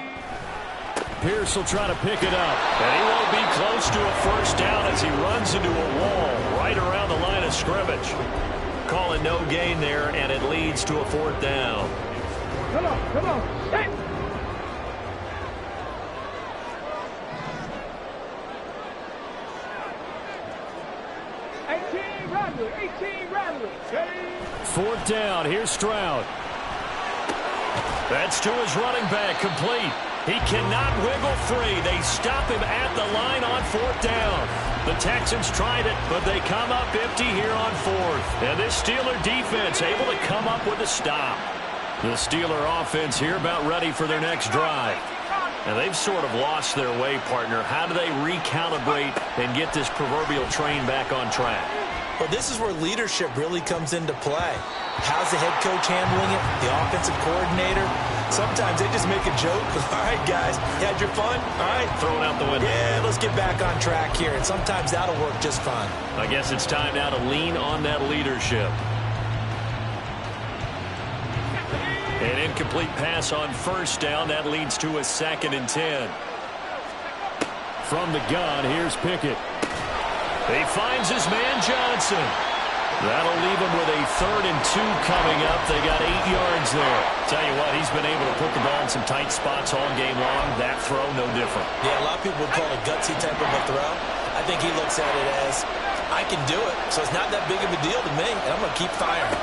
Pierce will try to pick it up, and he won't be close to a 1st down as he runs into a wall right around the line of scrimmage. Calling no gain there, and it leads to a 4th down. Come on, come on. Hey. Ready. 4th down, here's Stroud. That's to his running back, complete. He cannot wiggle free. They stop him at the line on 4th down. The Texans tried it, but they come up empty here on 4th. And this Steeler defense able to come up with a stop. The Steeler offense here about ready for their next drive. And they've sort of lost their way, partner. How do they recalibrate and get this proverbial train back on track? Well, this is where leadership really comes into play. How's the head coach handling it? The offensive coordinator? Sometimes they just make a joke. All right, guys, you had your fun? All right. Throw it out the window. Yeah, let's get back on track here. And sometimes that'll work just fine. I guess it's time now to lean on that leadership. An incomplete pass on first down. That leads to a 2nd and 10. From the gun, here's Pickett. He finds his man Johnson. That'll leave him with a 3rd and 2 coming up. They got 8 yards there. Tell you what, he's been able to put the ball in some tight spots all game long. That throw, no different. Yeah, a lot of people would call it a gutsy type of a throw. I think he looks at it as, I can do it, so it's not that big of a deal to me, and I'm going to keep firing.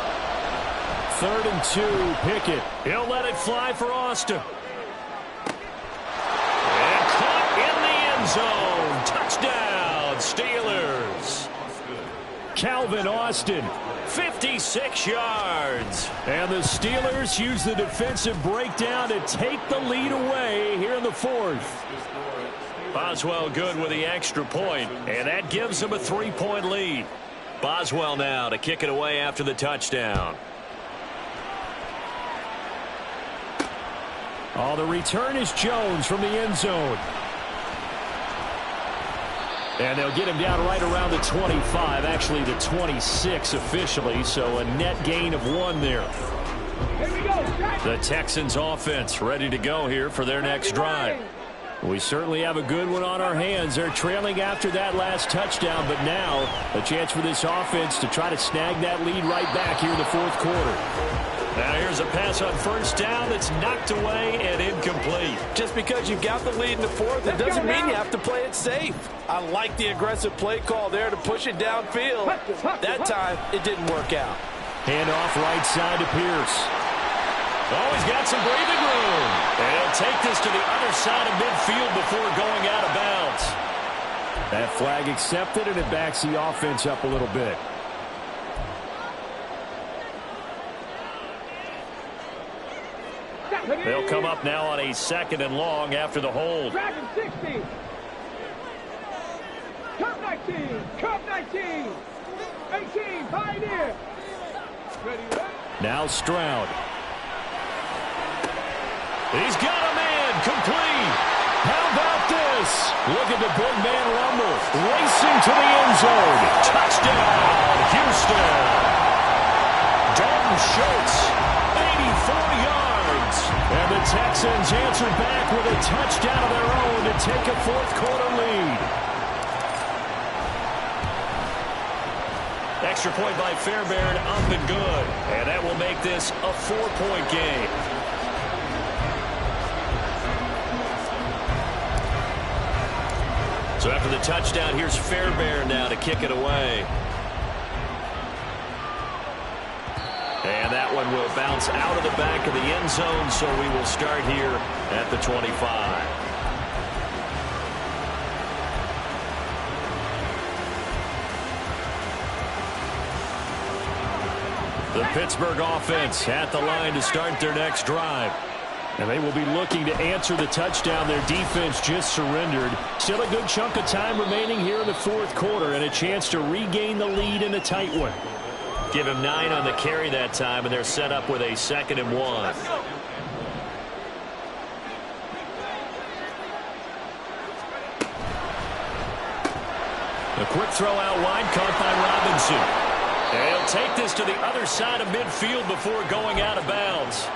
3rd and 2, Pickett. He'll let it fly for Austin. And caught in the end zone. Touchdown, Steelers. Calvin Austin, 56 yards. And the Steelers use the defensive breakdown to take the lead away here in the 4th. Boswell good with the extra point, and that gives them a 3-point lead. Boswell now to kick it away after the touchdown. Oh, the return is Jones from the end zone. And they'll get him down right around the 25, actually the 26 officially, so a net gain of 1 there. The Texans offense ready to go here for their next drive. We certainly have a good one on our hands. They're trailing after that last touchdown, but now a chance for this offense to try to snag that lead right back here in the 4th quarter. Now here's a pass on first down that's knocked away and incomplete. Just because you've got the lead in the 4th, it doesn't mean you have to play it safe. I like the aggressive play call there to push it downfield. That time, it didn't work out. Handoff right side to Pierce. Oh, he's got some breathing room. And he'll take this to the other side of midfield before going out of bounds. That flag accepted, and it backs the offense up a little bit. They'll come up now on a 2nd and long after the hold. Dragon 60. Cup 19. Cup 19. 18. Pioneer. Ready. Now Stroud. He's got a man complete. How about this? Look at the big man rumble. Racing to the end zone. Touchdown, Houston. Dalton Schultz, 84 yards. And the Texans answer back with a touchdown of their own to take a 4th quarter lead. Extra point by Fairbairn, up and good. And that will make this a 4-point game. So after the touchdown, here's Fairbairn now to kick it away. And that one will bounce out of the back of the end zone, so we will start here at the 25. The Pittsburgh offense at the line to start their next drive. And they will be looking to answer the touchdown their defense just surrendered. Still a good chunk of time remaining here in the 4th quarter and a chance to regain the lead in a tight one. Give him 9 on the carry that time, and they're set up with a 2nd and 1. A quick throw out wide, caught by Robinson. And he'll take this to the other side of midfield before going out of bounds.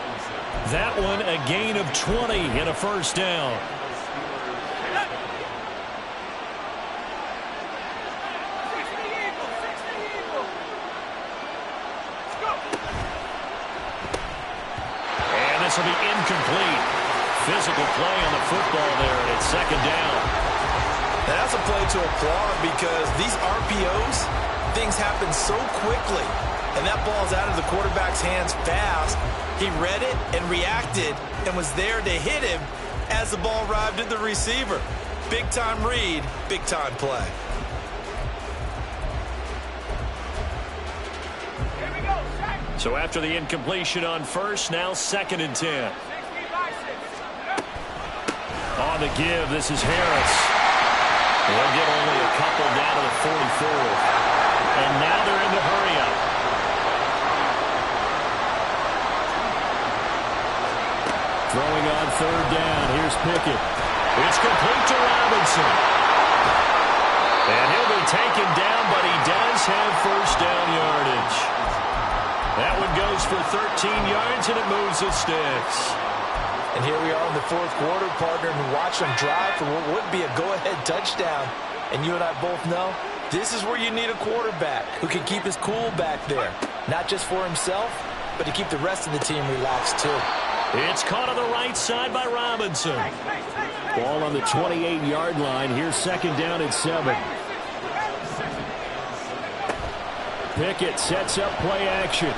That one a gain of 20 and a 1st down. And this will be incomplete. Physical play on the football there, and it's 2nd down. That's a play to applaud because these RPOs, things happen so quickly. And that ball's out of the quarterback's hands fast. He read it and reacted and was there to hit him as the ball arrived at the receiver. Big-time read, big-time play. So after the incompletion on first, now 2nd and 10. On the give, this is Harris. They'll get only a couple down to the 44. And now they're in the hurry-up. Throwing on third down. Here's Pickett. It's complete to Robinson. And he'll be taken down, but he does have first down yardage. That one goes for 13 yards, and it moves the sticks. And here we are in the fourth quarter, partner, and watch them drive for what would be a go-ahead touchdown. And you and I both know this is where you need a quarterback who can keep his cool back there. Not just for himself, but to keep the rest of the team relaxed too. It's caught on the right side by Robinson. Ball on the 28-yard line. Here's second down and 7. Pickett sets up play action.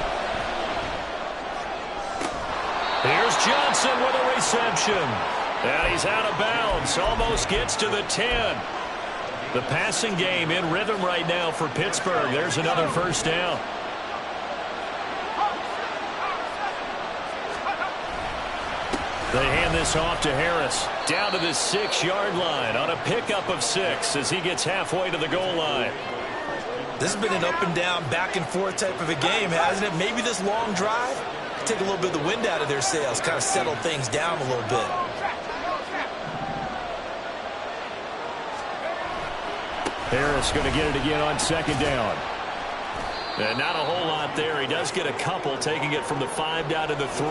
Here's Johnson with a reception. And he's out of bounds. Almost gets to the 10. The passing game in rhythm right now for Pittsburgh. There's another first down. They hand this off to Harris. Down to the 6-yard line on a pickup of 6 as he gets halfway to the goal line. This has been an up and down, back and forth type of a game, hasn't it? Maybe this long drive take a little bit of the wind out of their sails, kind of settle things down a little bit. Harris going to get it again on second down. And not a whole lot there. He does get a couple, taking it from the 5 down to the 3.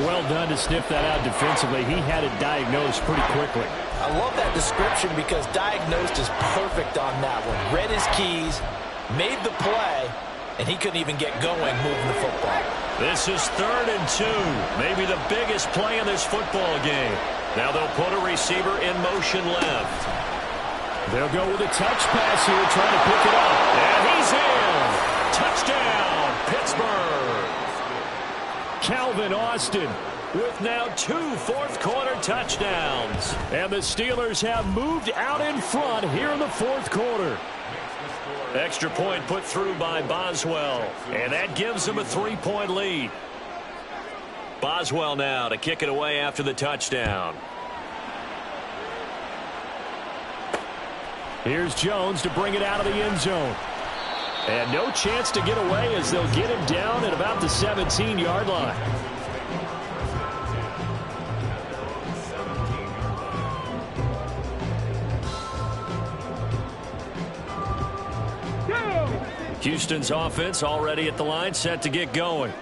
Well done to sniff that out defensively. He had it diagnosed pretty quickly. I love that description because diagnosed is perfect on that one. Read his keys, made the play, and he couldn't even get going moving the football. This is 3rd and 2. Maybe the biggest play in this football game. Now they'll put a receiver in motion left. They'll go with a touch pass here, trying to pick it up. And he's in. Touchdown, Pittsburgh. Calvin Austin with now 2 fourth-quarter touchdowns. And the Steelers have moved out in front here in the fourth quarter. Extra point put through by Boswell. And that gives them a 3-point lead. Boswell now to kick it away after the touchdown. Here's Jones to bring it out of the end zone. And no chance to get away as they'll get him down at about the 17-yard line. Houston's offense already at the line, set to get going.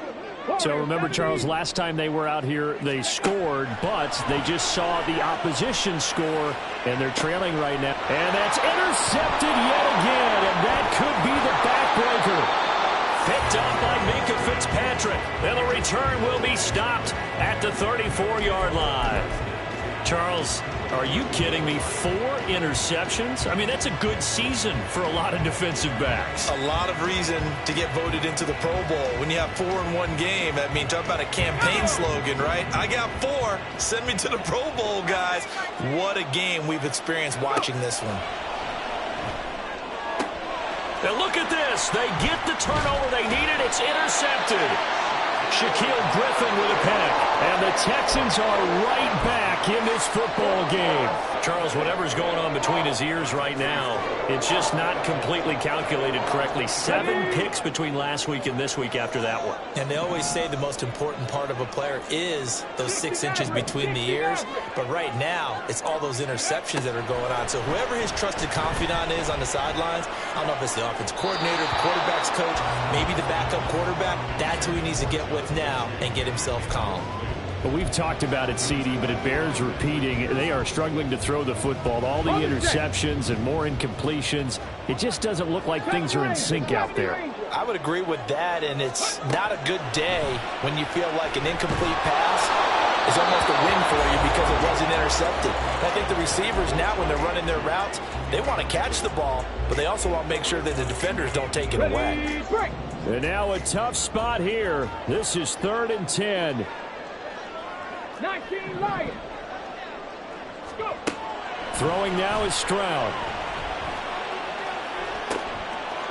So remember, Charles, last time they were out here, they scored, but they just saw the opposition score, and they're trailing right now. And that's intercepted yet again, and that could be the backbreaker. Picked up by Minkah Fitzpatrick, and the return will be stopped at the 34-yard line. Charles, are you kidding me? 4 interceptions? I mean, that's a good season for a lot of defensive backs. A lot of reason to get voted into the Pro Bowl. When you have 4 in one game, I mean, talk about a campaign slogan, right? I got 4. Send me to the Pro Bowl, guys. What a game we've experienced watching this one. Now look at this. They get the turnover they needed. It's intercepted. Shaquille Griffin with a pick. And the Texans are right back in this football game. Charles, whatever's going on between his ears right now, it's just not completely calculated correctly. 7 picks between last week and this week after that one. And they always say the most important part of a player is those 6 inches between the ears. But right now, it's all those interceptions that are going on. So whoever his trusted confidant is on the sidelines, I don't know if it's the offense coordinator, the quarterback's coach, maybe the backup quarterback, that's who he needs to get with now and get himself calm. But we've talked about it, CD, but it bears repeating. They are struggling to throw the football. All the interceptions and more incompletions. It just doesn't look like things are in sync out there. I would agree with that, and it's not a good day when you feel like an incomplete pass is almost a win for you because it wasn't intercepted. And I think the receivers now, when they're running their routes, they want to catch the ball, but they also want to make sure that the defenders don't take it away. And now a tough spot here. This is 3rd and 10. 19 Lions. Go. Throwing now is Stroud.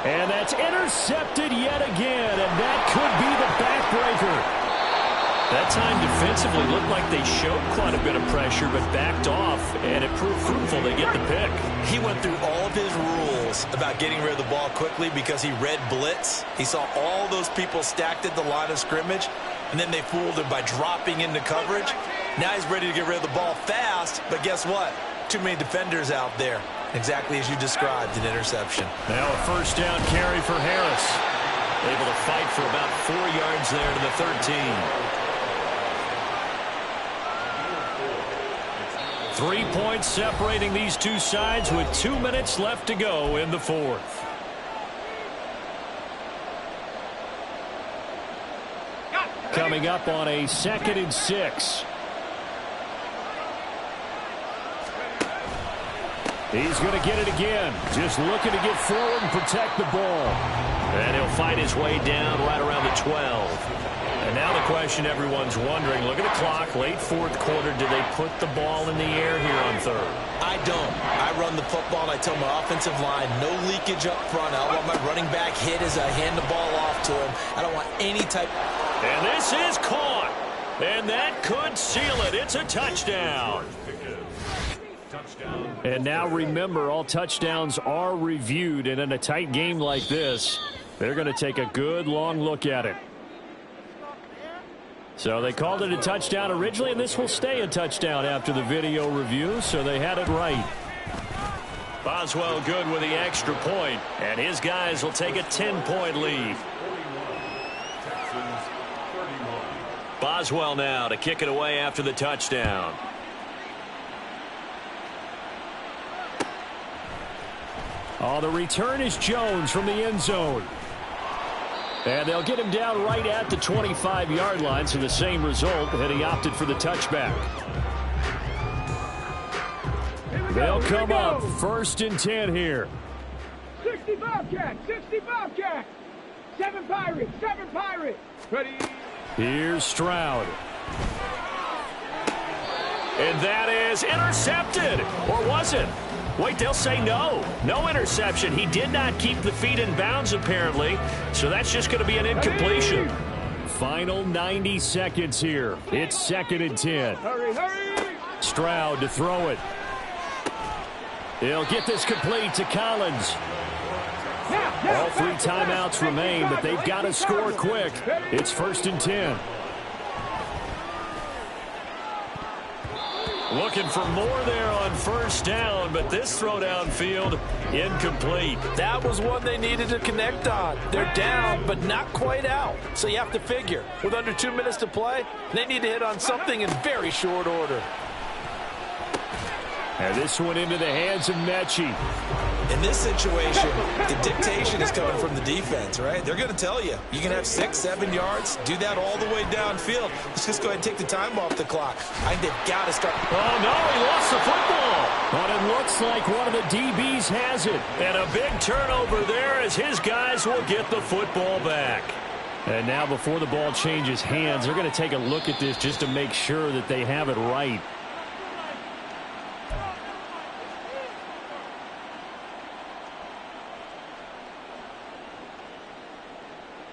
And that's intercepted yet again, and that could be the backbreaker. That time defensively looked like they showed quite a bit of pressure, but backed off, and it proved fruitful to get the pick. He went through all of his rules about getting rid of the ball quickly because he read blitz. He saw all those people stacked at the line of scrimmage, and then they fooled him by dropping into coverage. Now he's ready to get rid of the ball fast, but guess what? Too many defenders out there. Exactly as you described, an interception. Now a first down carry for Harris. Able to fight for about 4 yards there to the 13. 3 points separating these two sides with 2 minutes left to go in the fourth. Coming up on a 2nd and 6. He's going to get it again. Just looking to get forward and protect the ball. And he'll fight his way down right around the 12. And now the question everyone's wondering, look at the clock, late fourth quarter, do they put the ball in the air here on third? I don't. I run the football, and I tell my offensive line, no leakage up front. I want my running back hit as I hand the ball off to him. I don't want any type. And this is caught. And that could seal it. It's a touchdown. And now remember, all touchdowns are reviewed, and in a tight game like this, they're going to take a good long look at it. So they called it a touchdown originally, and this will stay a touchdown after the video review, so they had it right. Boswell good with the extra point, and his guys will take a 10-point lead. Boswell now to kick it away after the touchdown. Oh, the return is Jones from the end zone. And they'll get him down right at the 25-yard line, so the same result, and he opted for the touchback. They'll come up 1st and 10 here. 60 Bobcats, 60 Bobcats. 7 Pirates, 7 Pirates. Ready. Here's Stroud. And that is intercepted. Or was it? Wait, they'll say no. No interception. He did not keep the feet in bounds, apparently. So that's just going to be an incompletion. Final 90 seconds here. It's 2nd and 10. Hurry, hurry. Stroud to throw it. He'll get this complete to Collins. All 3 timeouts remain, but they've got to score quick. It's 1st and 10. Looking for more there on 1st down, but this throw downfield, incomplete. That was one they needed to connect on. They're down, but not quite out. So you have to figure, with under 2 minutes to play, they need to hit on something in very short order. And this one into the hands of Mechie. In this situation, the dictation is coming from the defense, right? They're going to tell you, you can have 6, 7 yards, do that all the way downfield. Let's just go ahead and take the time off the clock. I think they've got to start. Oh, no, he lost the football. But it looks like one of the DBs has it. And a big turnover there as his guys will get the football back. And now before the ball changes hands, they're going to take a look at this just to make sure that they have it right.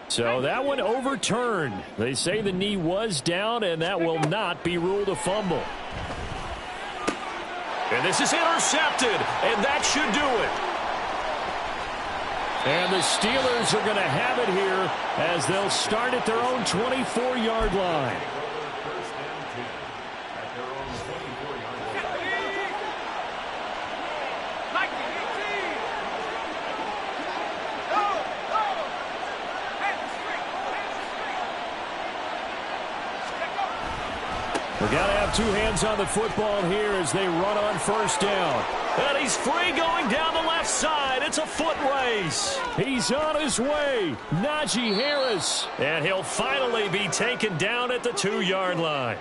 So that one overturned. They say the knee was down, and that will not be ruled a fumble. And this is intercepted, and that should do it. And the Steelers are going to have it here as they'll start at their own 24-yard line. We've got to have 2 hands on the football here as they run on 1st down. And he's free going down the left side. It's a foot race. He's on his way. Najee Harris. And he'll finally be taken down at the 2-yard line.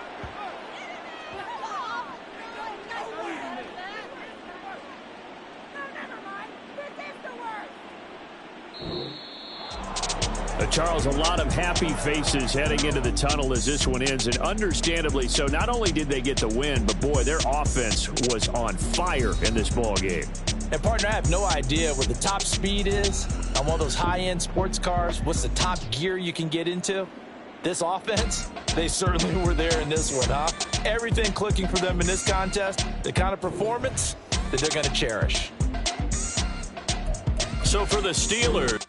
Charles, a lot of happy faces heading into the tunnel as this one ends, and understandably so. Not only did they get the win, but boy, their offense was on fire in this ball game. And partner, I have no idea what the top speed is on one of those high-end sports cars. What's the top gear you can get into? This offense, they certainly were there in this one, huh? Everything clicking for them in this contest, the kind of performance that they're going to cherish. So for the Steelers,